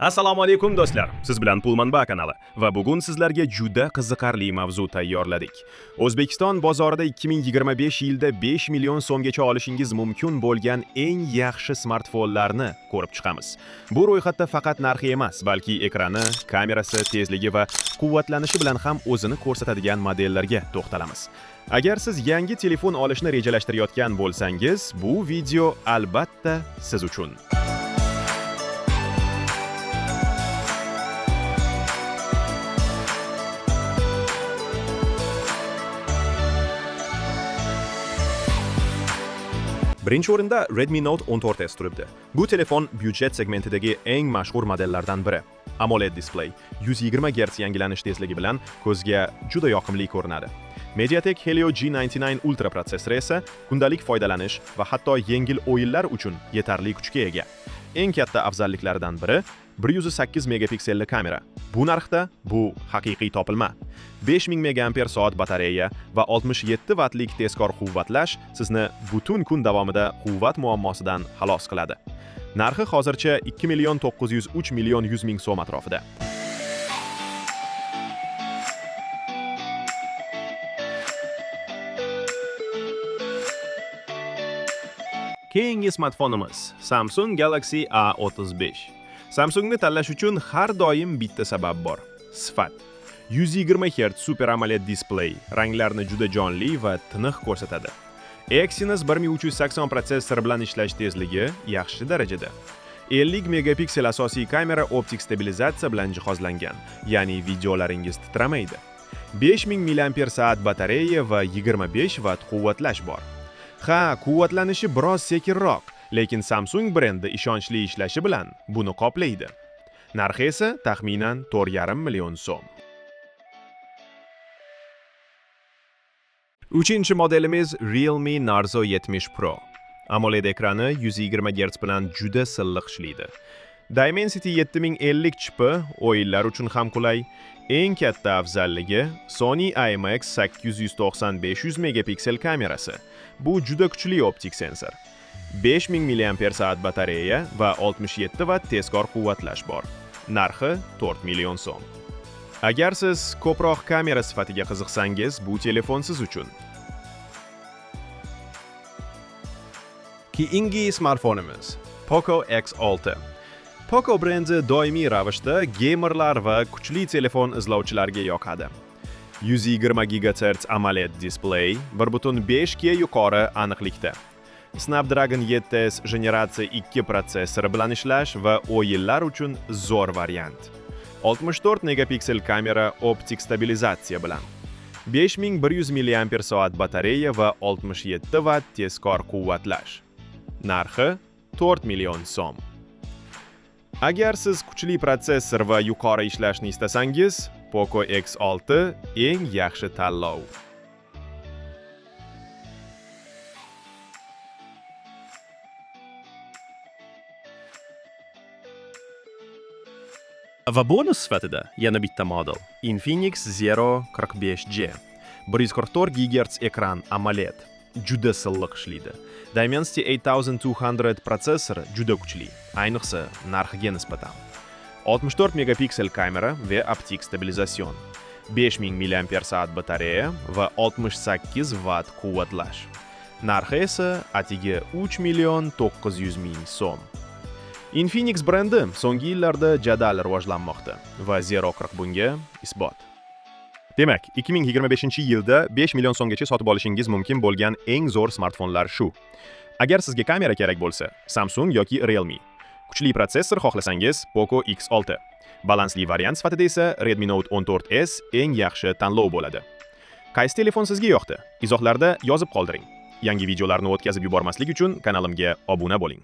Assalomu alaykum do'stlar. Siz bilan Pulmanba kanali va bugun sizlarga juda qiziqarli mavzu tayyorladik. O'zbekiston bozorida 2025 yilda 5 million so'mgacha olishingiz mumkin bo'lgan eng yaxshi smartfonlarni ko'rib chiqamiz. Bu ro'yxatda faqat narxi emas, balki ekrani, kamerasi, tezligi va quvvatlanishi bilan ham o'zini ko'rsatadigan modellarga to'xtalamiz. Agar siz yangi telefon olishni rejalashtirayotgan bo'lsangiz, bu video albatta siz uchun. Birinchi o'rinda Redmi Note 14S turibdi. Bu telefon byudjet segmentidagi eng mashhur modellardan biri. AMOLED display, 120 Hz yangilanish tezligi bilan ko'zga juda yoqimli ko'rinadi. MediaTek Helio G99 Ultra protsessori esa kundalik foydalanish va hatto yengil o'yinlar uchun yetarli kuchga ega. Eng katta afzalliklaridan biri 108 megapikselli kamera. Bu narxda bu haqiqiy topilma. 5000 mAh batareya va 67 wattlik tezkor quvvatlash sizni butun kun davomida quvvat muammosidan xalos qiladi. Narxi hozircha 2.903.100.000 so'm atrofida. Keyingi smartfonimiz Samsung Galaxy A35. Samsungni tanlash uchun har doim bitta sabab bor. Sifat. 120 Hz Super AMOLED display ranglarni juda jonli va tiniq ko'rsatadi. Exynos 1380 protsessori bilan ishlash tezligi yaxshi darajada. 50 megapiksel asosiy kamera optik stabilizatsiya bilan jihozlangan, ya'ni videolaringiz titramaydi. 5000 mAh batareya va 25 watt quvvatlash bor. Ha, quvvatlanishi biroz sekinroq, lekin Samsung brendi ishonchli ishlashi bilan buni qoplaydi. Narxi esa taxminan 4,5 million so'm. Uchinchi modelimiz Realme Narzo 70 Pro. AMOLED ekrani 120 Hz bilan juda silliq ishlaydi. Dimensity 7050 chipi o'yinlar uchun ham qulay. Eng katta afzalligi Sony IMX890-500 megapiksel kamerasi. Bu juda kuchli optik sensor. 5000 mAh batareya va 67 watt tezkor quvvatlash bor. Narxi 4 million so'm. Agar siz ko'proq kamera sifatiga qiziqsangiz, bu telefon siz uchun. Keyingi smartfonimiz Poco X6. Poco brendi doimiy ravishda gamerlar va kuchli telefon izlovchilarga yoqadi. 120 GHz AMOLED display, 1.5 ga yuqori aniqlikda. Snapdragon 7S generatsiya 2 protsessori bilan ishlash va o'yinlar uchun zo'r variant. 64 megapiksel kamera optik stabilizatsiya bilan. 5100 mAh batareya va 67 watt tezkor quvvatlash. Narxi 4 million so'm. Agar siz kuchli protsessor va yuqori ishlashni istasangiz, Poco X6 eng yaxshi tanlov. Va bonus sifatida yana bitta model Infinix Zero 45G. 144 GHz ekran AMOLED. Juda silliq ishlaydi. Dimensity 8200 protsessori juda kuchli, ayniqsa narxiga nisbatan. 64 megapiksel kamera va optik stabilizatsion. 5000 mAh batareya va 68 watt quvvatlash. Narxi esa atigi 3.900.000 so'm. Infinix brendi so'nggi yillarda jadal rivojlanmoqda va Zero 40 bunga isbot. Demak, 2025-yilda 5 million so'mgacha sotib olishingiz mumkin bo'lgan eng zo'r smartfonlar shu. Agar sizga kamera kerak bo'lsa, Samsung yoki Realme. Kuchli protsessor xohlasangiz, Poco X6. Balansli variant sifatida esa Redmi Note 14S eng yaxshi tanlov bo'ladi. Qaysi telefon sizga yoqdi? Izohlarda yozib qoldiring. Yangi videolarni o'tkazib yubormaslik uchun kanalimga obuna bo'ling.